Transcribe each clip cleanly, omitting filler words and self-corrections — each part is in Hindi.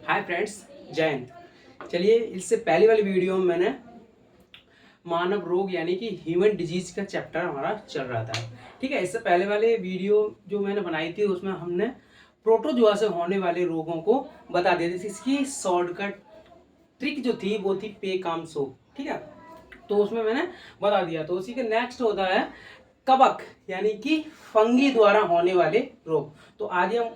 हाय फ्रेंड्स, जय हिंद। चलिए, इससे पहली वाली वीडियो में मैंने मानव रोग यानी कि ह्यूमन डिजीज का चैप्टर हमारा चल रहा था। ठीक है, इससे पहले वाले वीडियो जो मैंने बनाई थी उसमें हमने प्रोटोजुआ से होने वाले रोगों को बता दिया था। इसकी शॉर्टकट ट्रिक जो थी वो थी पे काम सो। ठीक है, तो उसमें मैंने बता दिया। तो उसी के नेक्स्ट होता है कवक यानी कि फंगी द्वारा होने वाले रोग। तो आज हम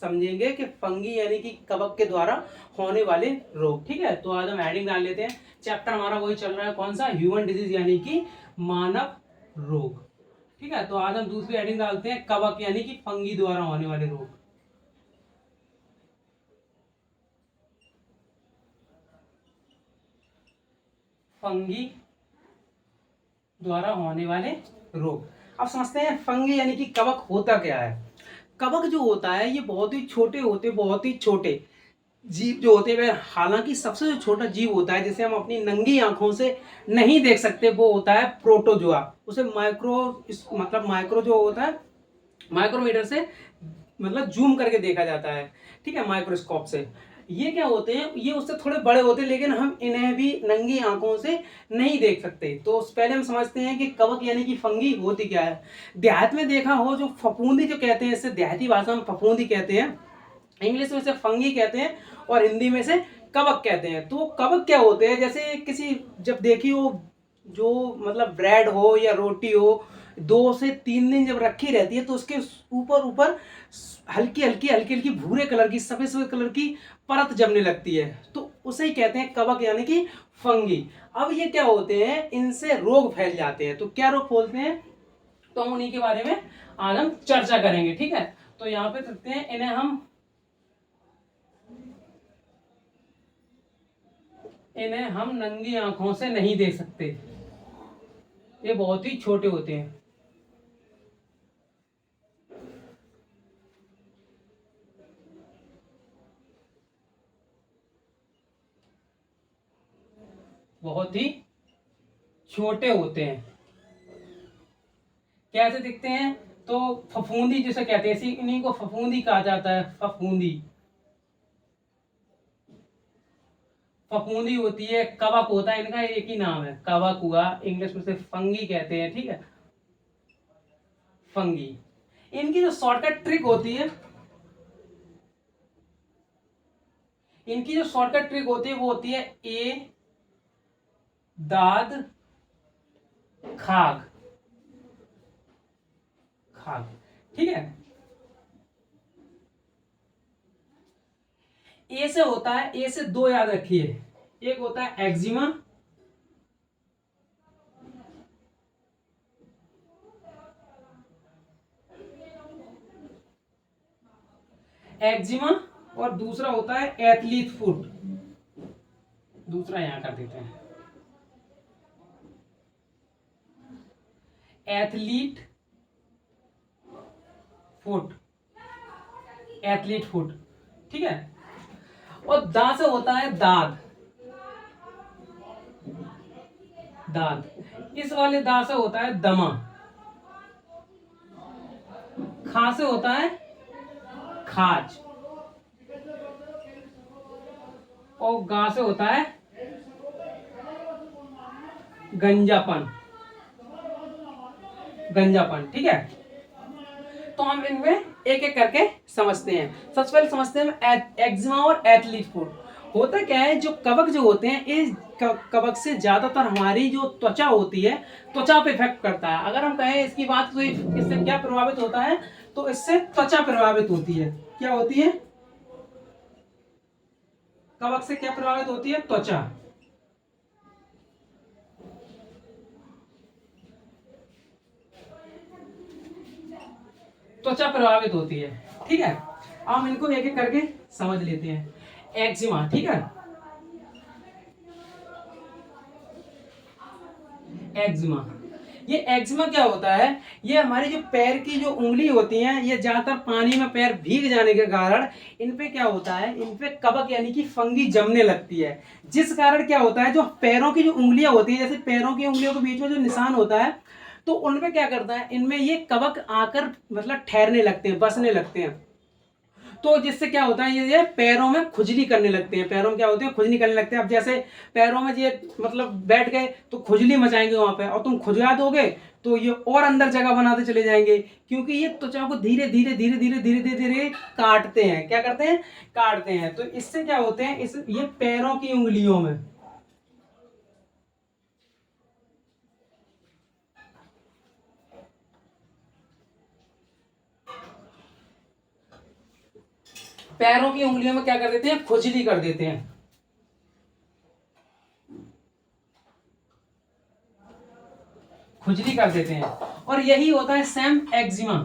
समझेंगे कि फंगी यानी कि कवक के द्वारा होने वाले रोग। ठीक है, तो आज हम हेडिंग डाल लेते हैं। चैप्टर हमारा वही चल रहा है, कौन सा? ह्यूमन डिजीज यानी कि मानव रोग। ठीक है, तो आज हम दूसरी हेडिंग डालते हैं कवक यानी कि फंगी द्वारा होने वाले रोग। फंगी द्वारा होने वाले रोग। अब समझते हैं फंगी यानी कि कवक होता क्या है। कवक जो होता है ये बहुत ही छोटे होते, बहुत ही छोटे जीव जो होते हैं। हालांकि सबसे जो छोटा जीव होता है जिसे हम अपनी नंगी आंखों से नहीं देख सकते वो होता है प्रोटोजुआ। उसे माइक्रो मतलब माइक्रो जो होता है माइक्रोमीटर से मतलब जूम करके देखा जाता है। ठीक है, माइक्रोस्कोप से। ये क्या होते हैं, ये उससे थोड़े बड़े होते हैं लेकिन हम इन्हें भी नंगी आंखों से नहीं देख सकते। तो पहले हम समझते हैं कि कवक यानी कि फंगी होती क्या है। देहात में देखा हो जो फफूंदी जो कहते हैं, इससे देहाती भाषा में फफूंदी कहते हैं, इंग्लिश में से फंगी कहते हैं और हिंदी में से कवक कहते हैं। तो कवक क्या होते हैं, जैसे किसी जब देखी हो जो मतलब ब्रेड हो या रोटी हो 2 से 3 दिन जब रखी रहती है तो उसके ऊपर ऊपर हल्की हल्की हल्की हल्की भूरे कलर की सफेद सफेद कलर की परत जमने लगती है, तो उसे ही कहते हैं कवक यानी कि फंगी। अब ये क्या होते हैं, इनसे रोग फैल जाते हैं। तो क्या रोग फैलते हैं, तो हम उन्हीं के बारे में आज हम चर्चा करेंगे। ठीक है, तो यहाँ पे करते हैं इन्हें हम नंगी आंखों से नहीं देख सकते। ये बहुत ही छोटे होते हैं। बहुत ही छोटे होते हैं। कैसे दिखते हैं, तो फफूंदी जिसे कहते हैं, इन्हीं को फफूंदी कहा जाता है। फफूंदी फफूंदी होती है, कवक होता है, इनका एक ही नाम है, कवक हुआ। इंग्लिश में से फंगी कहते हैं। ठीक है, फंगी। इनकी जो शॉर्टकट ट्रिक होती है, इनकी जो शॉर्टकट ट्रिक होती है वो होती है ए दाद खाग खाग। ठीक है, ए से होता है, ए से दो याद रखिए। एक होता है एक्जिमा, एक्जिमा, और दूसरा होता है एथलीट फुट। दूसरा यहां कर देते हैं, एथलीट फुट। Athlete foot. ठीक है, और दा से होता है दाद। दाद। इस वाले दा से होता है दमा। खा से होता है खाज, और गा से होता है गंजापन। गंजापन। ठीक है, तो हम इनमें एक एक करके समझते हैं। सबसे पहले समझते हैं एक्जिमा और एथलीट फुट। होता क्या है, जो कवक जो होते हैं इस कवक से ज्यादातर हमारी जो त्वचा होती है, त्वचा पे इफेक्ट करता है। अगर हम कहें इसकी बात तो इससे क्या प्रभावित होता है, तो इससे त्वचा प्रभावित होती है। क्या होती है, कवक से क्या प्रभावित होती है? त्वचा। त्वचा प्रभावित होती है। ठीक है, अब हम इनको एक एक करके समझ लेते हैं। एक्जिमा। ठीक है, एक्जिमा। ये एक्जिमा क्या होता है, ये हमारी जो पैर की जो उंगली होती है, ये ज्यादातर पानी में पैर भीग जाने के कारण इन पे क्या होता है, इन पे कवक यानी कि फंगी जमने लगती है। जिस कारण क्या होता है, जो पैरों की जो उंगलियां होती है, जैसे पैरों की उंगलियों के बीच में जो निशान होता है, तो उनमें क्या करता है, इनमें ये कवक आकर मतलब ठहरने लगते हैं, बसने लगते हैं। तो जिससे क्या होता है, ये पैरों में खुजली करने लगते हैं, पैरों में क्या होते हैं, खुजली करने लगते हैं। अब जैसे पैरों में ये मतलब बैठ गए तो खुजली मचाएंगे वहां पे, और तुम खुजला दोगे तो ये और अंदर जगह बनाते चले जाएंगे, क्योंकि ये त्वचा को धीरे धीरे धीरे धीरे धीरे धीरे धीरे काटते हैं। क्या करते हैं, काटते हैं। तो इससे क्या होते हैं, इस ये पैरों की उंगलियों में, पैरों की उंगलियों में क्या कर देते हैं, खुजली कर देते हैं। खुजली कर देते हैं। और यही होता है सेम एक्जिमा।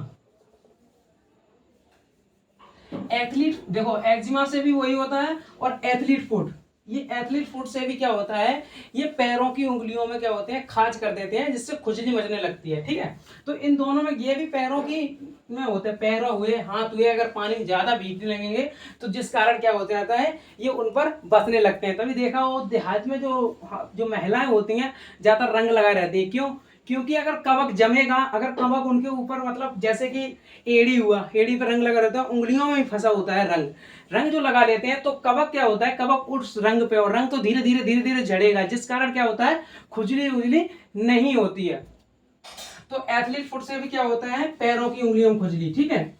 एथलीट देखो, एक्जिमा से भी वही होता है। और एथलीट फुट, ये एथलीट फुट से भी क्या होता है, ये पैरों की उंगलियों में क्या होते हैं, खाज कर देते हैं, जिससे खुजली मचने लगती है। ठीक है, तो इन दोनों में ये भी पैरों की में होते हैं, पैर हुए, हाथ हुए, अगर पानी में ज्यादा भीगने लगेंगे तो जिस कारण क्या होता जाता है, ये उन पर बसने लगते हैं। तभी देखा हो देहात में जो जो महिलाएं होती हैं ज्यादा रंग लगाए रहती है। क्यों, क्योंकि अगर कवक जमेगा, अगर कवक उनके ऊपर मतलब जैसे कि एड़ी हुआ, एड़ी पर रंग लगा रहता है, उंगलियों में भी फंसा होता है रंग, रंग जो लगा लेते हैं तो कवक क्या होता है, कवक उस रंग पे, और रंग तो धीरे धीरे धीरे धीरे झड़ेगा, जिस कारण क्या होता है, खुजली उजली नहीं होती है। तो एथलीट फुट से भी क्या होता है, पैरों की उंगलियों में खुजली। ठीक है,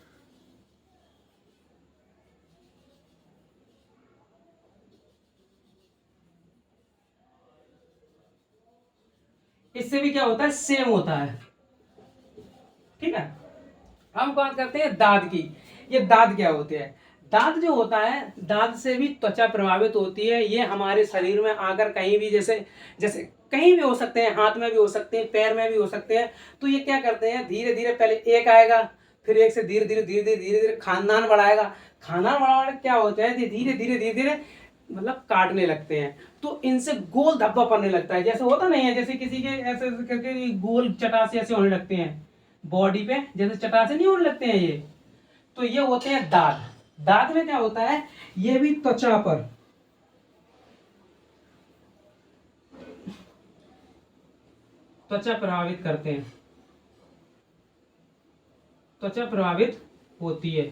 इससे भी क्या होता है, सेम होता है। ठीक है, हम बात करते हैं दांत की। ये दांत क्या होते हैं, दांत जो होता है, दांत से भी त्वचा प्रभावित होती है। ये हमारे शरीर में आकर कहीं भी, जैसे जैसे कहीं भी हो सकते हैं, हाथ में भी हो सकते हैं, पैर में भी हो सकते हैं। तो ये क्या करते हैं, धीरे धीरे पहले एक आएगा, फिर एक से धीरे धीरे धीरे धीरे धीरे धीरे खानदान बढ़ाएगा। खानदान बढ़ाने क्या होता है, धीरे धीरे धीरे धीरे मतलब काटने लगते हैं। तो इनसे गोल धब्बा पड़ने लगता है, जैसे होता नहीं है, जैसे किसी के ऐसे ऐसे करके गोल चटासे ऐसे होने लगते हैं बॉडी पे, जैसे चटासे नहीं होने लगते हैं ये। तो ये होते हैं दांत। दांत में क्या होता है, ये भी त्वचा पर, त्वचा प्रभावित करते हैं, त्वचा प्रभावित होती है।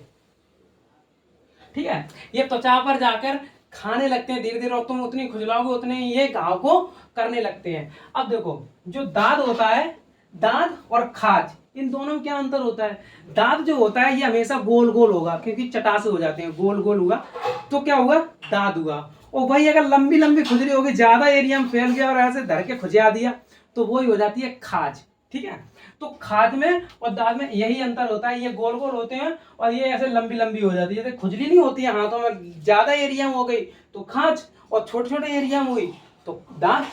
ठीक है, ये त्वचा पर जाकर खाने लगते हैं धीरे धीरे, और तुम उतनी खुजलाओगे उतने ही ये घाव को करने लगते हैं। अब देखो, जो दांत होता है, दांत और खाज, इन दोनों में क्या अंतर होता है। दांत जो होता है ये हमेशा गोल गोल होगा, क्योंकि चटासे हो जाते हैं, गोल गोल हुआ तो क्या हुआ, दांत हुआ। और भाई अगर लंबी लंबी खुजली होगी, ज्यादा एरिया में फैल गया और ऐसे धर के खुजा दिया, तो वही हो जाती है खाज। ठीक है, तो खाज में और दांत में यही अंतर होता है, ये गोल गोल होते हैं और ये ऐसे लंबी लंबी हो जाती है। जैसे खुजली नहीं होती है हाथों में, ज्यादा एरिया में हो गई तो खाज, और छोटे छोटे एरिया में हुई तो दांत।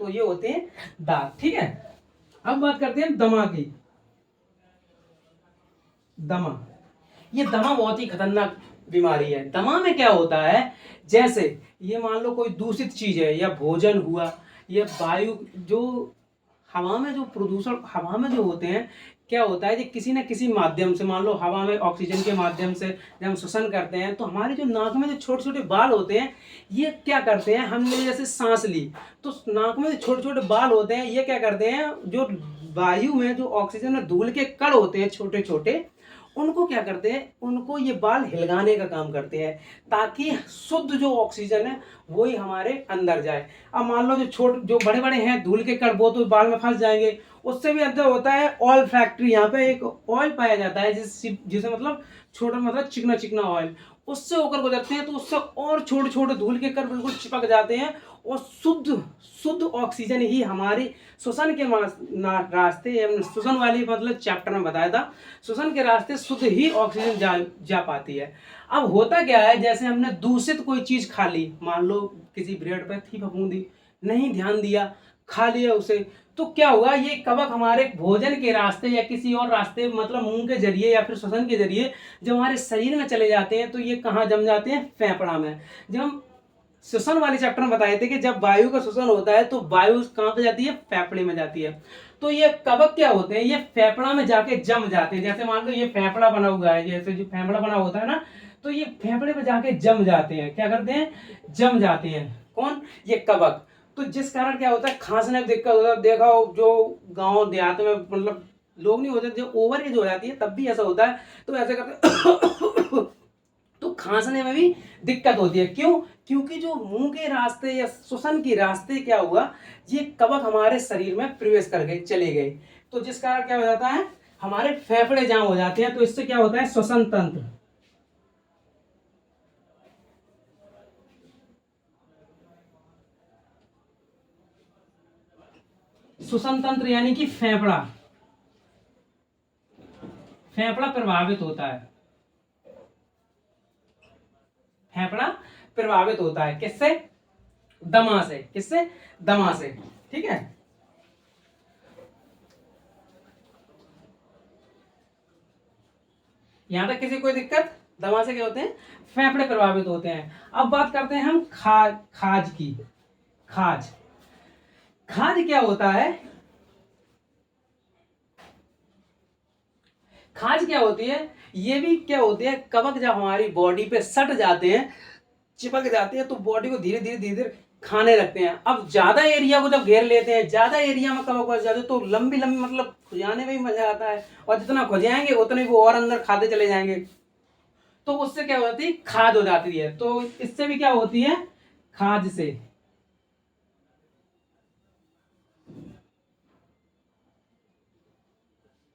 तो ये होते हैं दांत। ठीक है, अब बात करते हैं दमा की। दमा, ये दमा बहुत ही खतरनाक बीमारी है। दमा में क्या होता है, जैसे ये मान लो कोई दूषित चीज है, या भोजन हुआ, या वायु, जो हवा में जो प्रदूषण, हवा में जो होते हैं, क्या होता है कि किसी न किसी माध्यम से, मान लो हवा में ऑक्सीजन के माध्यम से जब हम श्वसन करते हैं, तो हमारे जो नाक में जो छोटे छोटे बाल होते हैं, ये क्या करते हैं, हमने जैसे सांस ली तो नाक में जो छोटे छोटे बाल होते हैं, ये क्या करते हैं, जो वायु में जो ऑक्सीजन में धूल के कण होते हैं छोटे छोटे, उनको क्या करते हैं, उनको ये बाल हिलगाने का काम करते हैं, ताकि शुद्ध जो ऑक्सीजन है वही हमारे अंदर जाए। अब मान लो जो बड़े बड़े हैं धूल के कण, वो तो बाल में फंस जाएंगे। उससे भी अंदर होता है ऑयल फैक्ट्री, यहाँ पे एक ऑयल पाया जाता है जिसे मतलब छोटा, मतलब चिकना चिकना ऑयल, उससे होकर गुजरते हैं, तो उससे और छोटे छोटे धूल के कण बिल्कुल चिपक जाते हैं, और शुद्ध शुद्ध ऑक्सीजन ही हमारी श्वसन के रास्ते, श्वसन वाली मतलब चैप्टर में बताया था, श्वसन के रास्ते शुद्ध ही ऑक्सीजन जा पाती है। अब होता क्या है, जैसे हमने दूषित कोई चीज खा ली, मान लो किसी ब्रेड पर थी फफूंदी, नहीं ध्यान दिया, खा लिया उसे, तो क्या हुआ, ये कवक हमारे भोजन के रास्ते या किसी और रास्ते, मतलब मुंह के जरिए या फिर श्वसन के जरिए जब हमारे शरीर में चले जाते हैं, तो ये कहाँ जम जाते हैं, फेफड़ा में। जब हम श्वसन वाले चैप्टर में बताए थे कि जब वायु का श्वसन होता है तो वायु कहाँ पे जाती है, फेफड़े में जाती है। तो ये कवक क्या होते हैं, ये फेफड़ा में जाके जम जाते हैं। जैसे मान लो ये फेफड़ा बना हुआ है, जैसे जो फेफड़ा बना होता है ना, तो ये फेफड़े में जाके जम जाते हैं। क्या करते हैं, जम जाते हैं। कौन, ये कवक। तो जिस कारण क्या होता है, खांसने में दिक्कत होता है। देखा हो जो गाँव देहात में मतलब लोग नहीं होते, जो ओवर एज हो जाती है तब भी ऐसा होता है, तो ऐसे करते तो खांसने में भी दिक्कत होती है। क्यों? क्योंकि जो मुंह के रास्ते या श्वसन के रास्ते क्या हुआ, ये कवक हमारे शरीर में प्रवेश कर गए, चले गए, तो जिस कारण क्या हो जाता है, हमारे फेफड़े जाम हो जाते हैं। तो इससे क्या होता है, श्वसन तंत्र, श्वसन तंत्र यानी कि फेफड़ा, फेफड़ा प्रभावित होता है। फेफड़ा प्रभावित होता है किससे? दमा से। किससे? दमा से। ठीक है। यहां तक किसी कोई दिक्कत? दमा से क्या होते हैं? फेफड़े प्रभावित होते हैं। अब बात करते हैं हम खाज की। खाज, खाज क्या होता है? खाज क्या होती है? ये भी क्या होती है, कवक जब हमारी बॉडी पे सट जाते हैं, चिपक जाते हैं, तो बॉडी को धीरे धीरे धीरे धीरे खाने लगते हैं। अब ज्यादा एरिया को जब घेर लेते हैं, ज्यादा एरिया में कवक बच जाते हैं, तो लंबी लंबी मतलब खुजाने में भी मजा आता है, और जितना खुजाएंगे उतने वो और अंदर खाते चले जाएंगे, तो उससे क्या होती है, खाज हो जाती है। तो इससे भी क्या होती है, खाज से,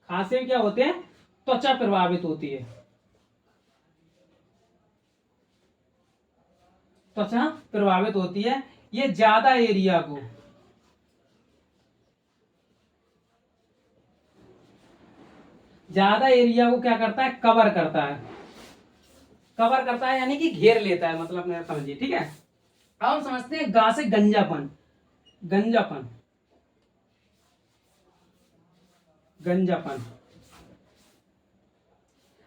खाज से क्या होते हैं, त्वचा प्रभावित होती है, त्वचा प्रभावित होती है। ये ज्यादा एरिया को, ज्यादा एरिया को क्या करता है, कवर करता है, कवर करता है यानी कि घेर लेता है, मतलब मेरा समझिए। ठीक है। अब हम समझते हैं गा से गंजापन। गंजापन, गंजापन।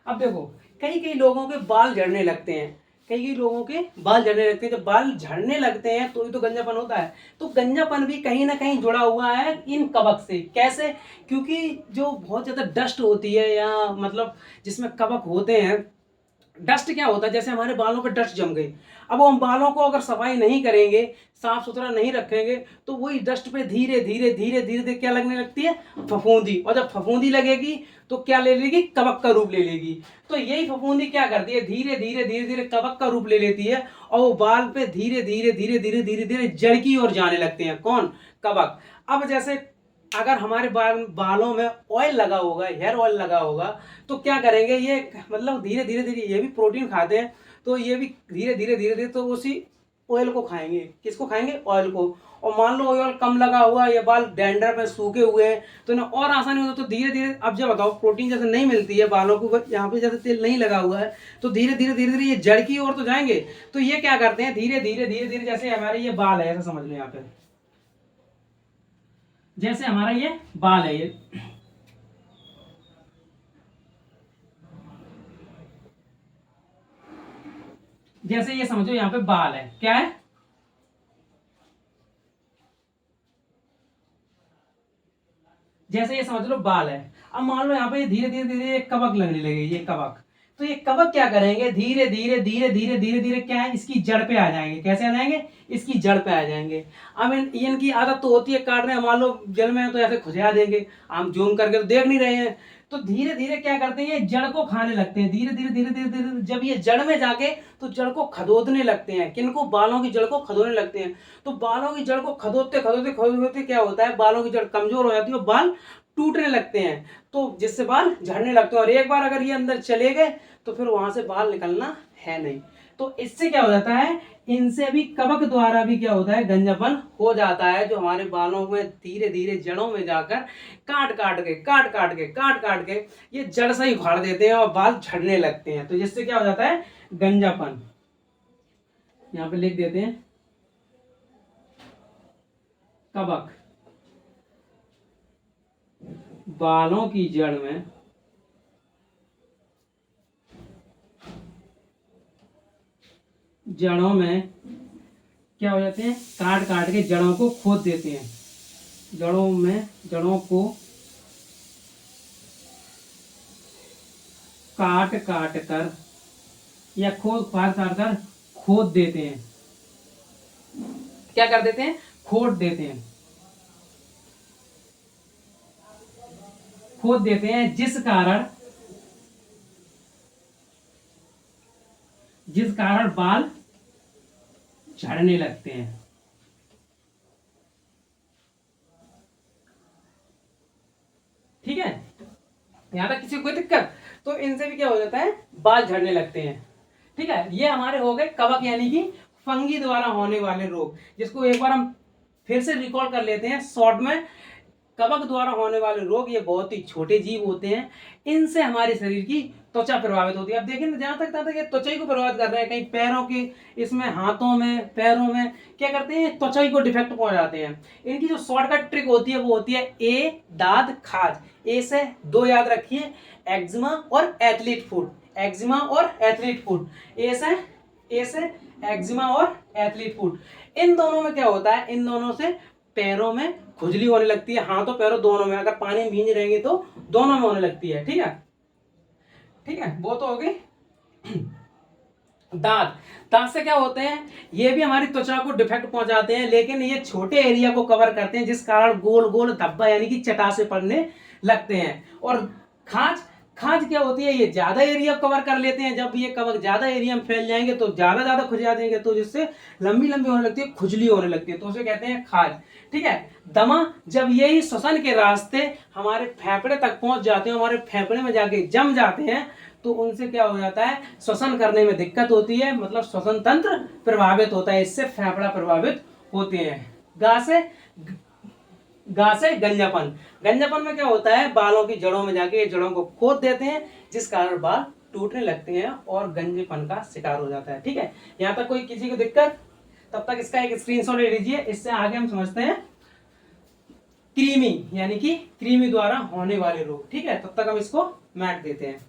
अब देखो, कई कई लोगों के बाल झड़ने लगते हैं, कई कई लोगों के बाल झड़ने लगते हैं। जब बाल झड़ने लगते हैं तो ये तो गंजापन होता है। तो गंजापन भी कहीं ना कहीं जुड़ा हुआ है इन कवक से। कैसे? क्योंकि जो बहुत ज्यादा डस्ट होती है, या मतलब जिसमें कवक होते हैं, डस्ट क्या होता है, जैसे हमारे बालों पे डस्ट जम गई, अब हम बालों को अगर सफाई नहीं करेंगे, साफ सुथरा नहीं रखेंगे, तो वही डस्ट पे धीरे धीरे धीरे धीरे धीरे क्या लगने लगती है, फफूंदी। और जब फफूंदी लगेगी तो क्या ले लेगी, कवक का रूप ले लेगी। तो यही फफूंदी क्या करती है, धीरे धीरे धीरे धीरे कवक का रूप ले लेती है, और वो बाल पे धीरे धीरे धीरे धीरे धीरे धीरे जड़ की ओर जाने लगते हैं। कौन? कवक। अब जैसे अगर हमारे बालों में ऑयल लगा होगा, हेयर ऑयल लगा होगा, तो क्या करेंगे, ये मतलब धीरे धीरे धीरे, ये भी प्रोटीन खाते हैं, तो ये भी धीरे धीरे धीरे धीरे तो उसी ऑयल को खाएंगे। किसको खाएंगे? ऑयल को। और मान लो ऑयल कम लगा हुआ है, ये बाल डैंड्रफ में सूखे हुए हैं, तो इन्हें और आसानी होता, तो धीरे धीरे, अब जब बताओ प्रोटीन जैसे नहीं मिलती है बालों को, यहाँ पे जैसे तेल नहीं लगा हुआ है, तो धीरे धीरे धीरे धीरे ये जड़ की ओर तो जाएंगे। तो ये क्या करते हैं, धीरे धीरे धीरे धीरे, जैसे हमारे ये बाल है, ऐसा समझ लो यहाँ पे, जैसे हमारा ये बाल है, ये जैसे ये समझो यहाँ पे बाल है, क्या है, जैसे ये समझ लो बाल है। अब मान लो यहाँ पे धीरे धीरे धीरे एक कवक लगने लगे, ये कवक, तो ये कवक क्या करेंगे, धीरे धीरे धीरे धीरे धीरे धीरे क्या है, इसकी जड़ पे आ जाएंगे। कैसे आ जाएंगे? इसकी जड़ पे आ जाएंगे। अब इनकी आदत तो होती है काटने, मान लो जल में है तो ऐसे खुजा देंगे, हम जूम करके तो देख नहीं रहे हैं, तो धीरे धीरे क्या करते हैं, ये जड़ को खाने लगते हैं, धीरे धीरे धीरे धीरे धीरे। जब ये जड़ में जाके तो जड़ को खदोदने लगते हैं, किनको? बालों की जड़ को खदोदने लगते हैं। तो बालों की जड़ को खदोदते खदोदते खदोदते क्या होता है, बालों की जड़ कमजोर हो जाती है और बाल टूटने लगते हैं, तो जिससे बाल झड़ने लगते हैं। और एक बार अगर ये अंदर चले गए तो फिर वहां से बाल निकलना है नहीं। तो इससे क्या हो जाता है, इनसे भी कवक द्वारा भी क्या होता है, गंजापन हो जाता है, जो हमारे बालों में धीरे धीरे जड़ों में जाकर काट काट के काट काट के काट काट के ये जड़ से ही उखाड़ देते हैं और बाल झड़ने लगते हैं। तो जिससे क्या हो जाता है, गंजापन। यहाँ पे लिख देते हैं, कवक बालों की जड़ में जड़ों में क्या हो जाते हैं, काट काट के जड़ों को खोद देते हैं, जड़ों में जड़ों को काट काट कर या खोद फाड़ काट कर खोद देते हैं। क्या कर देते हैं, खोद देते हैं, खोद देते हैं, जिस कारण जिस कारण बाल झड़ने लगते हैं। ठीक है, यहाँ तक किसी को कोई दिक्कत? तो इनसे भी क्या हो जाता है, बाल झड़ने लगते हैं। ठीक है, ये हमारे हो गए कवक यानी कि फंगी द्वारा होने वाले रोग, जिसको एक बार हम फिर से रिकॉल कर लेते हैं शॉर्ट में। कवक द्वारा होने वाले रोग ये बहुत ही छोटे जीव होते हैं, इनसे हमारे शरीर की त्वचा प्रभावित होती है। अब देखें जहां तक ये त्वचा को प्रभावित कर रहे हैं, कहीं पैरों के, इसमें हाथों में, पैरों में क्या करते हैं, त्वचा को डिफेक्ट पहुंचाते हैं। इनकी जो शॉर्टकट ट्रिक होती है वो होती है ए, दाद, खाज। ए से दो याद रखिए, एक्जिमा और एथलीट फुट। एक्जिमा और एथलीट फुट। ए से एक्जिमा और एथलीट फुट। इन दोनों में क्या होता है, इन दोनों से पैरों में खुजली होने लगती है, हाथों पैरों दोनों में, अगर पानी भींज रहेंगे तो दोनों में होने लगती है। ठीक है, ठीक है, वो तो हो गई। दांत, दांत से क्या होते हैं, ये भी हमारी त्वचा को डिफेक्ट पहुंचाते हैं, लेकिन ये छोटे एरिया को कवर करते हैं, जिस कारण गोल गोल धब्बा यानी कि चटासे पड़ने लगते हैं। और खांच, खांच क्या होती है, ये ज्यादा एरिया कवर कर लेते हैं। जब ये कवक ज्यादा एरिया में फैल जाएंगे तो ज्यादा ज्यादा खुजा देंगे, तो जिससे लंबी लंबी होने लगती है, खुजली होने लगती है, तो उसे कहते हैं खाज। ठीक है, दमा, जब यही श्वसन के रास्ते हमारे फेफड़े तक पहुंच जाते हैं, हमारे फेफड़े में जाके जम जाते हैं, तो उनसे क्या हो जाता है, श्वसन करने में दिक्कत होती है, मतलब श्वसन तंत्र प्रभावित होता है, इससे फेफड़ा प्रभावित होते हैं। गा से गंजापन, गंजापन में क्या होता है, बालों की जड़ों में जाके जड़ों को खोद देते हैं, जिस कारण बाल टूटने लगते हैं और गंजेपन का शिकार हो जाता है। ठीक है, यहाँ तक कोई किसी को दिक्कत? तब तक इसका एक स्क्रीनशॉट ले लीजिए। इससे आगे हम समझते हैं कृमि यानी कि कृमि द्वारा होने वाले रोग। ठीक है, तब तक हम इसको मैट देते हैं।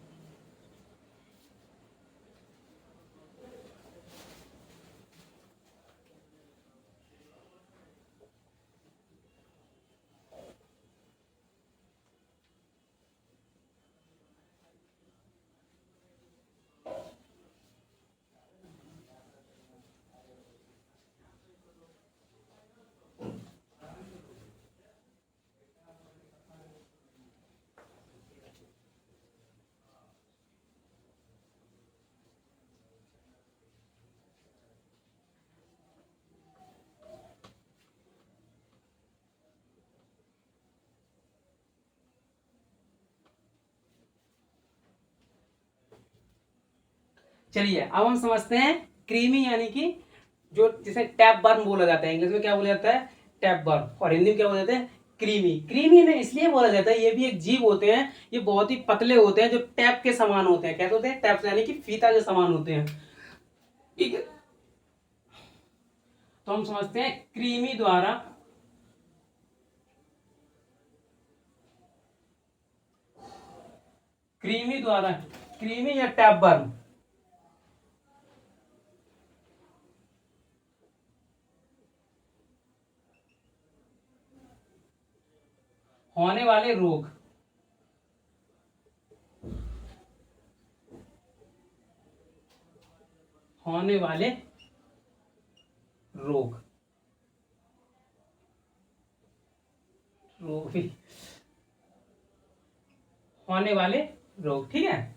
चलिए अब हम समझते हैं क्रीमी यानी कि जो जिसे टैप बर्म बोला जाता है, इंग्लिश में क्या बोला जाता है, टैप बर्म, और हिंदी में क्या बोला जाता है, क्रीमी। क्रीमी ने इसलिए बोला जाता है, ये भी एक जीव होते हैं, ये बहुत ही पतले होते हैं, जो टैप के समान होते हैं। कैसे होते हैं, टैप यानी कि फीता के समान होते हैं। ठीक है, तो हम समझते हैं क्रीमी द्वारा क्रीमी या टैप बर्म होने वाले रोग, होने वाले रोग, रोग भी होने वाले रोग। ठीक है,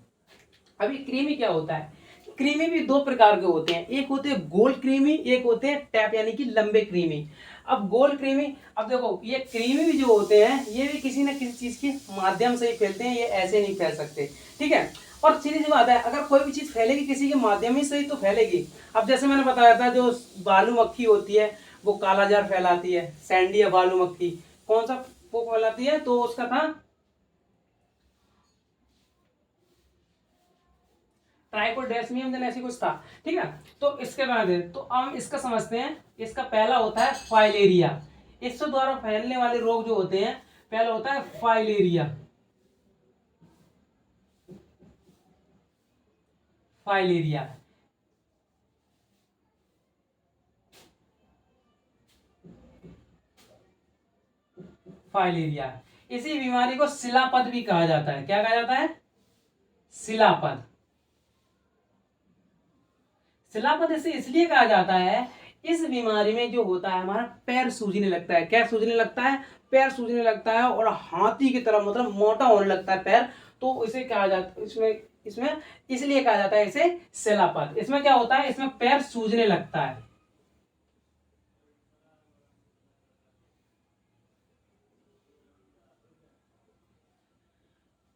अभी क्रीमी क्या होता है, क्रीमी भी दो प्रकार के होते हैं, एक होते हैं गोल क्रीमी, एक होते हैं टैप यानी कि लंबे क्रीमी। अब गोल क्रीमी, अब देखो ये क्रीमी भी जो होते हैं, ये भी किसी न किसी चीज के माध्यम से ही फैलते हैं, ये ऐसे नहीं फैल सकते। ठीक है, और सीधी सी बात है, अगर कोई भी चीज फैलेगी किसी के माध्यम ही से ही तो फैलेगी। अब जैसे मैंने बताया था, जो बालू मक्खी होती है वो कालाजार फैलाती है, सैंडी या बालू मक्खी कौन सा वो फैलाती है, तो उसका था ट्राइकोडेस्मियम जन ऐसी कुछ था। ठीक है, तो इसके बाद तो हम इसका समझते हैं। इसका पहला होता है फाइलेरिया, इससे द्वारा फैलने वाले रोग जो होते हैं, पहला होता है फाइलेरिया। फाइलेरिया, फाइलेरिया, इसी बीमारी को शिलापद भी कहा जाता है। क्या कहा जाता है, शिलापद। शिलापद इसे इसलिए कहा जाता है, इस बीमारी में जो होता है, हमारा पैर सूजने लगता है। क्या सूजने लगता है, पैर सूजने लगता है, और हाथी की तरह मतलब मोटा होने लगता है पैर। तो इसे कहा जाता है, इसमें इसमें इसलिए कहा जाता है इसे शिलापद। इसमें क्या होता है, इसमें पैर सूजने लगता है।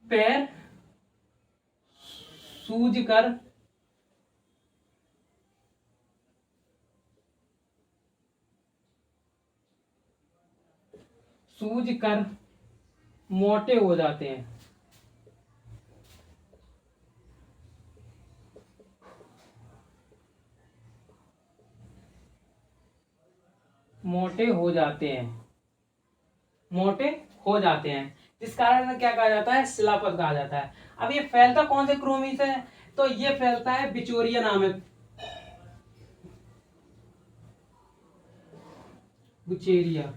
पैर सूज कर मोटे हो जाते हैं। मोटे हो जाते हैं, मोटे हो जाते हैं, जिस कारण क्या कहा जाता है, शिलापद कहा जाता है। अब ये फैलता कौन से क्रोमी से है, तो ये फैलता है बिचौरिया नामक, बुचेरिया,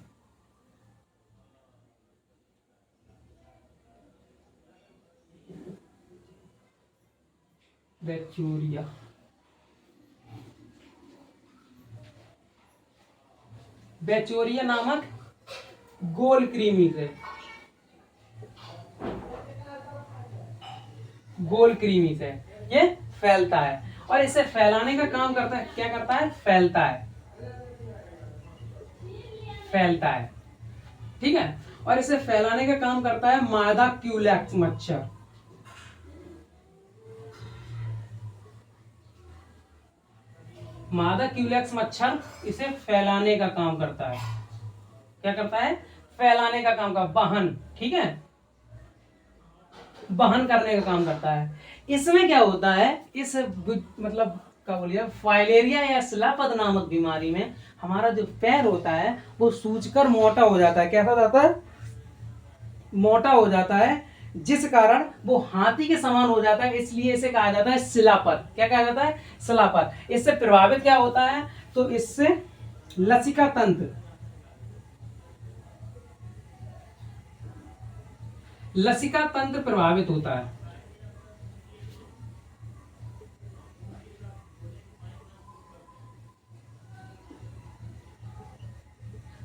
बैक्टीरिया, बैक्टीरिया नामक गोल कृमि से, गोल कृमि से ये फैलता है। और इसे फैलाने का काम करता है, क्या करता है, फैलता है, फैलता है, ठीक है। और इसे फैलाने का काम करता है मादा क्यूलेक्स मच्छर। मादा क्यूलेक्स मच्छर इसे फैलाने का काम करता है। क्या करता है, फैलाने का काम का वहन, ठीक है, वहन करने का काम करता है। इसमें क्या होता है, इस मतलब क्या बोलिए, फाइलेरिया या शिलापद नामक बीमारी में हमारा जो पैर होता है वो सूजकर मोटा हो जाता है। कैसा जाता है, मोटा हो जाता है, जिस कारण वो हाथी के समान हो जाता है, इसलिए इसे कहा जाता है शिलापद। क्या कहा जाता है, शिलापद। इससे प्रभावित क्या होता है, तो इससे लसिका तंत्र, लसिका तंत्र प्रभावित होता है।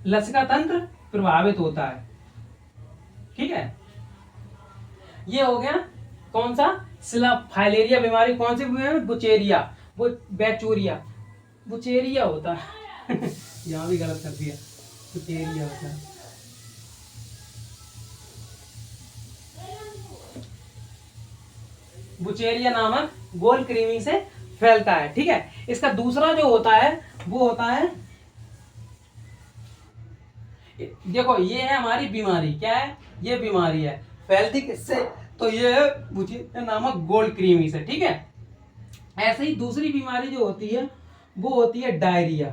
लसिका तंत्र प्रभावित होता है, ठीक है। ये हो गया कौन सा, फाइलेरिया बीमारी। कौन सी बीमारी, बुचेरिया, वो बैक्टीरिया, बुचेरिया होता है यहाँ भी गलत कर दिया, बुचेरिया होता है। बुचेरिया नामक गोल कृमि से फैलता है, ठीक है। इसका दूसरा जो होता है वो होता है, देखो ये है हमारी बीमारी, क्या है, ये बीमारी है, फैलती किससे, तो ये है बुचेरिया नामक गोल कृमि से, ठीक है। ऐसे ही दूसरी बीमारी जो होती है वो होती है डायरिया।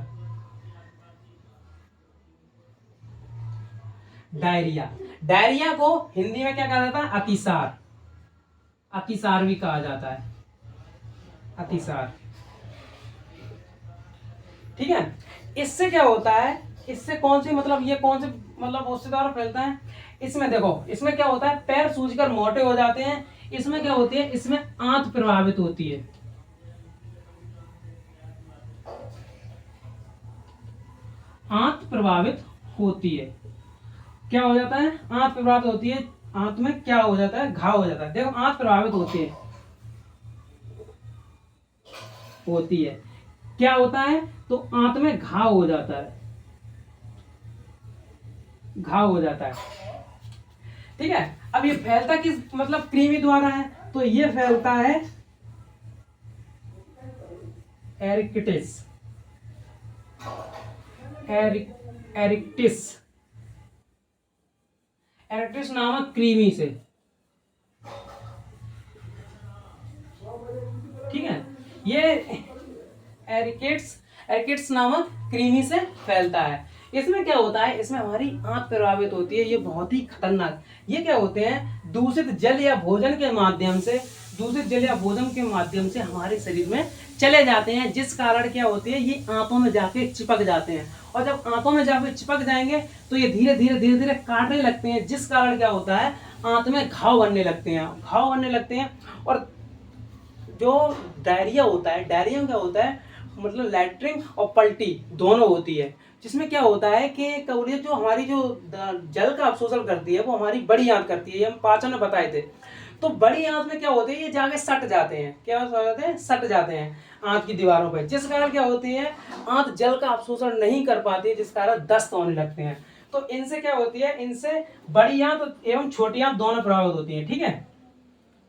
डायरिया, डायरिया को हिंदी में क्या कहा जाता है, अतिसार, अतिसार भी कहा जाता है, अतिसार, ठीक है। इससे क्या होता है, इससे कौन सी मतलब ये कौन से मतलब उससे द्वारा फैलता है। इसमें देखो, इसमें क्या होता है, पैर सूजकर मोटे हो जाते हैं। इसमें क्या होती है, इसमें आंत प्रभावित होती है, आंत प्रभावित होती है। क्या हो जाता है, आंत प्रभावित होती है, आंत में क्या हो जाता है, घाव हो जाता है। देखो आंत प्रभावित होती है, होती है, क्या होता है, तो आंत में घाव हो जाता है, घाव हो जाता है, ठीक है। अब ये फैलता किस मतलब कृमि द्वारा है, तो ये फैलता है एरिक्टिस, एरिक्टिस, एरिक्टिस नामक कृमि से, ठीक है। ये एरिकेट्स, एरिकेट्स नामक कृमि से फैलता है। इसमें क्या होता है, इसमें हमारी आंत प्रभावित होती है, ये बहुत ही खतरनाक। ये क्या होते हैं, दूषित जल या भोजन के माध्यम से, दूषित जल या भोजन के माध्यम से हमारे शरीर में चले जाते हैं, जिस कारण क्या होती है, ये आंतों में जाके चिपक जाते हैं। और जब आंतों में जाके चिपक जाएंगे तो ये धीरे धीरे धीरे धीरे काटने लगते हैं, जिस कारण क्या होता है, आंत में घाव बनने लगते हैं, घाव बनने लगते हैं। और जो डायरिया होता है, डायरिया में क्या होता है, मतलब लैट्रिन और पल्टी दोनों होती है, जिसमें क्या होता है कि कवरियत जो हमारी जो जल का अवशोषण करती है वो हमारी बड़ी आंत करती है, ये हम पाचन में बताए थे। तो बड़ी आंत में क्या होते हैं, ये जाके सट जाते हैं, क्या हो जाते हैं, सट जाते हैं आंत की दीवारों पे, जिस कारण क्या होती है, आंत जल का अवशोषण नहीं कर पाती है, जिस कारण दस्त होने लगते हैं। तो इनसे क्या होती है, इनसे बड़ी आंत एवं छोटी आंत दोनों प्रभावित होती है। ठीक है,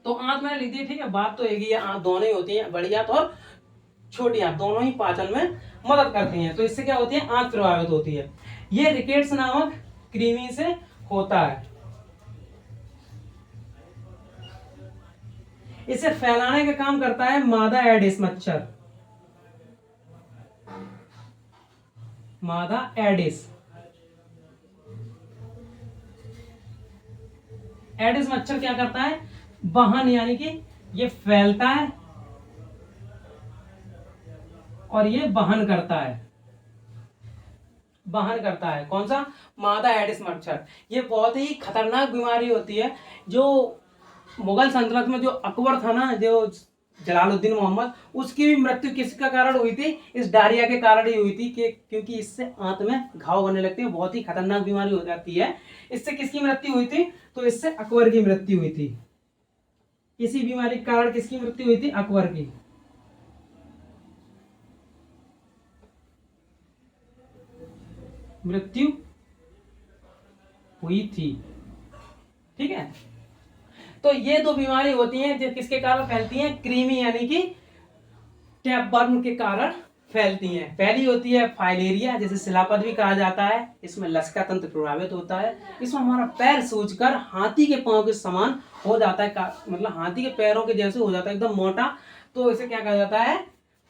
तो आंत मैंने लिख दी, ठीक है, बात तो एक ही है, आंत दोनों ही होती है, बड़ी आंत और छोटी आंत दोनों ही पाचन में मदद करती हैं। तो इससे क्या होती है, आंत प्रभावित होती है। ये रिकेट्स नामक कृमि से होता है। इसे फैलाने का काम करता है मादा एडिस मच्छर, मादा एडिस। एडिस मच्छर क्या करता है, वहन यानी कि ये फैलता है और ये वहन करता है, वहन करता है। कौन सा, मादा एडिस मच्छर। ये बहुत ही खतरनाक बीमारी होती है। जो मुगल सल्तनत में जो अकबर था ना, जो जलालुद्दीन मोहम्मद, उसकी भी मृत्यु किसका कारण हुई थी, इस डायरिया के कारण ही हुई थी, कि क्योंकि इससे आंत में घाव बनने लगते हैं, बहुत ही खतरनाक बीमारी हो जाती है। इससे किसकी मृत्यु हुई थी, तो इससे अकबर की मृत्यु हुई थी। इसी बीमारी के कारण किसकी मृत्यु हुई थी, अकबर की। मृत्यु हुई थी। ठीक है, तो ये दो बीमारी होती हैं जो किसके कारण फैलती हैं, कृमि यानी कि टैपवर्म के कारण फैलती हैं। पहली होती है फाइलेरिया, जिसे शिलापद भी कहा जाता है। इसमें लसिका तंत्र प्रभावित होता है। इसमें हमारा पैर सूजकर हाथी के पांव के समान हो जाता है, मतलब हाथी के पैरों के जैसे हो जाता है, एकदम मोटा। तो इसे क्या कहा जाता है,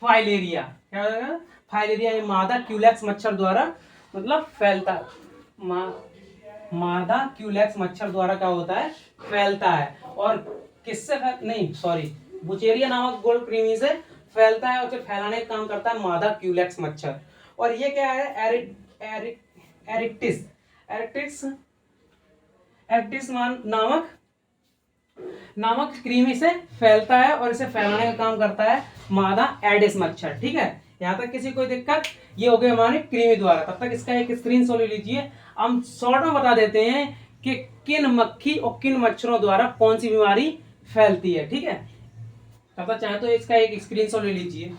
फाइलेरिया। क्या कहा जाता है, फाइलेरिया। ये मादा क्यूलेक्स मच्छर द्वारा मतलब फैलता है, मादा क्यूलेक्स मच्छर द्वारा क्या होता है, फैलता है। और किससे नहीं सॉरी, बुचेरिया नामक गोल्ड कृमि से फैलता है, और उसे फैलाने का काम करता है मादा क्यूलेक्स मच्छर। और ये क्या है, एरिक्टिस एरिक्टिस एरिक्टिस नामक नामक कृमि से फैलता है, और इसे फैलाने का काम करता है मादा एडिस मच्छर। ठीक है, यहाँ तक किसी कोई दिक्कत, ये हो गई हमारी कृमि द्वारा। तब तक इसका एक स्क्रीनशॉट ले लीजिए। हम शॉर्ट में बता देते हैं कि किन मक्खी और किन मच्छरों द्वारा कौन सी बीमारी फैलती है। ठीक है, तब तक चाहे तो इसका एक स्क्रीनशॉट ले लीजिए।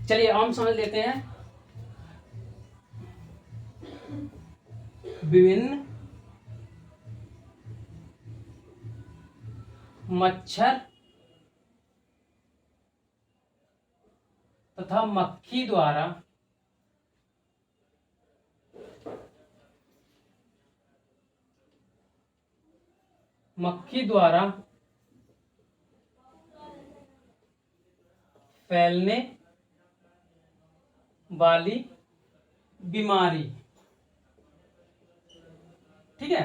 चलिए हम समझ लेते हैं विभिन्न मच्छर तथा मक्खी द्वारा फैलने वाली बीमारी। ठीक है,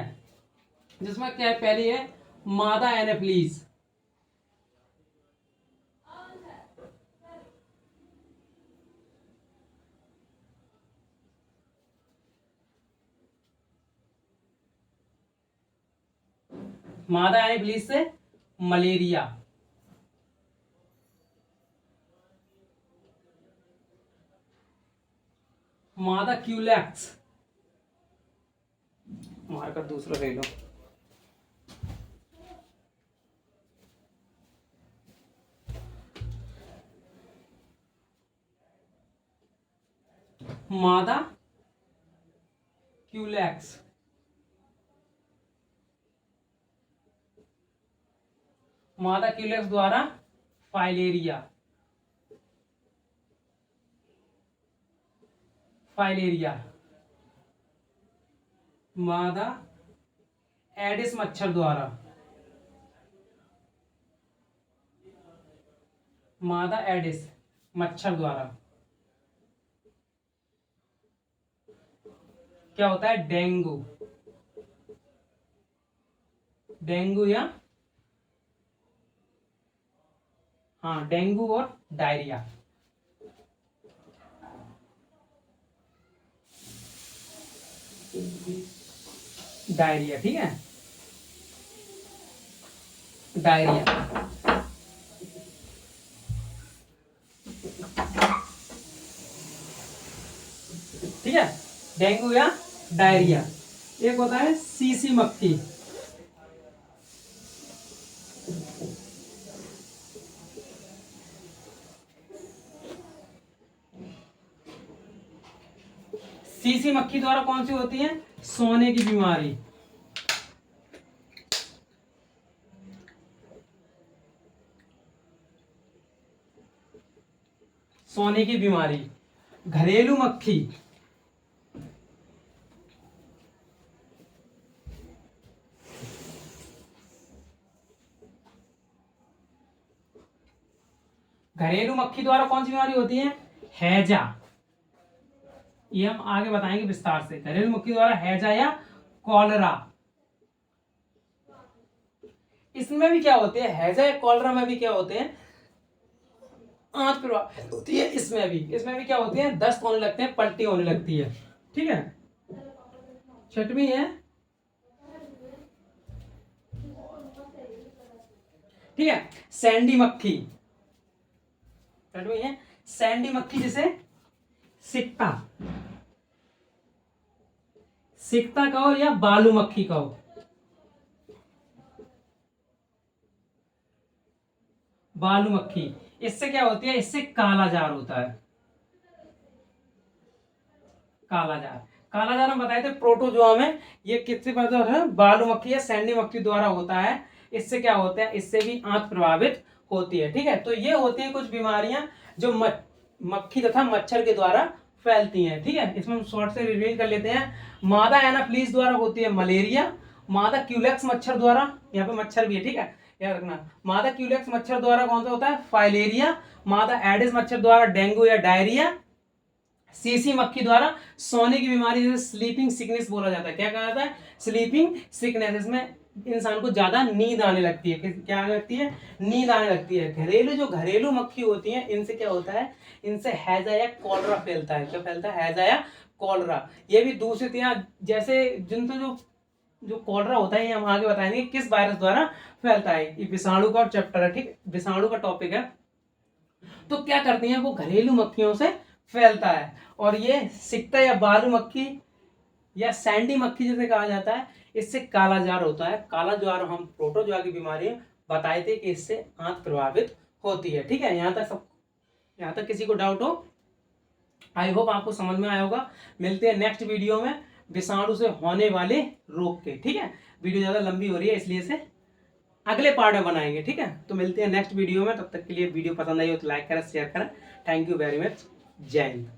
जिसमें क्या है, पहली है मादा एनोफिलीज। मादा एनोफिलीज से मलेरिया। मादा क्यूलेक्स, मार्कर दूसरा ले लो। मादा क्यूलेक्स मादा क्यूलेक्स द्वारा फाइलेरिया, फाइलेरिया। मादा एडिस मच्छर द्वारा, मादा एडिस मच्छर द्वारा क्या होता है? डेंगू, डेंगू या हाँ डेंगू और डायरिया। डायरिया, ठीक है, डायरिया। ठीक है, डेंगू या डायरिया। एक होता है सीसी मक्खी, सीसी मक्खी द्वारा कौन सी होती है? सोने की बीमारी, सोने की बीमारी। घरेलू मक्खी, घरेलू मक्खी द्वारा कौन सी बीमारी होती है? हैजा। ये हम आगे बताएंगे विस्तार से। घरेलू मक्खी द्वारा हैजा या कॉलरा। इसमें भी क्या होते हैं? हैजा या कॉलरा में भी क्या होते हैं? आंत प्रभावित होती है। इसमें भी क्या होती है? दस्त होने लगते हैं, पलटी होने लगती है। ठीक है, छठवीं है, ठीक है, सैंडी मक्खी। छठवीं है सैंडी मक्खी, जिसे सिक्ता, सिक्ता कहो या बालू मक्खी कहो। बालू मक्खी, इससे क्या होती है? इससे कालाजार होता है। कालाजार, कालाजार हम बताए थे प्रोटोजोआ में। ये किससे पैदा होता है? बालू मक्खी या सैंडी मक्खी द्वारा होता है। इससे क्या होता है? इससे भी आंत प्रभावित होती है। ठीक है, तो ये होती है कुछ बीमारियां जो मक्खी तथा मच्छर के द्वारा फैलती हैं। ठीक है, इसमें हम शॉर्ट से रिवील कर लेते हैं। मादा एनाफ्लीज द्वारा होती है मलेरिया। मादा क्यूलेक्स मच्छर द्वारा, यहाँ पे मच्छर भी है, ठीक है, याद रखना। मादा क्यूलेक्स मच्छर द्वारा कौन सा होता है? फाइलेरिया। मादा एडिस मच्छर द्वारा डेंगू या डायरिया। सीसी मक्खी द्वारा सोने की बीमारी, जैसे स्लीपिंग सिकनेस बोला जाता है। क्या कहा जाता है? Sleeping sickness. इसमें इंसान को ज्यादा नींद आने लगती है। क्या आने लगती है? नींद आने लगती है। घरेलू मक्खी होती है, इनसे क्या होता है? इनसे हैजा या कॉलरा फैलता है। क्या फैलता है? हैजा या कॉलरा। ये भी दूसरे जैसे जिनसे जो कॉलरा होता है, ये हम आगे बताएंगे किस वायरस द्वारा फैलता है। ये विषाणु का चैप्टर है, ठीक, विषाणु का टॉपिक है। तो क्या करती हैं? वो घरेलू मक्खियों से फैलता है। और ये सिक्ता या बालू मक्खी या सैंडी मक्खी जिसे कहा जाता है, इससे काला जार होता है। काला जार हम प्रोटोजोआ की बीमारी बताए थे कि इससे आंत प्रभावित होती है। ठीक है, यहाँ तक किसी को डाउट हो? आई होप आपको समझ में आया होगा। मिलते हैं नेक्स्ट वीडियो में विषाणु से होने वाले रोग के। ठीक है, वीडियो ज्यादा लंबी हो रही है, इसलिए से अगले पार्ट में बनाएंगे। ठीक है, तो मिलते हैं नेक्स्ट वीडियो में। तब तक के लिए वीडियो पसंद आई हो तो लाइक करें, शेयर करें। Thank you very much. जय हिंद।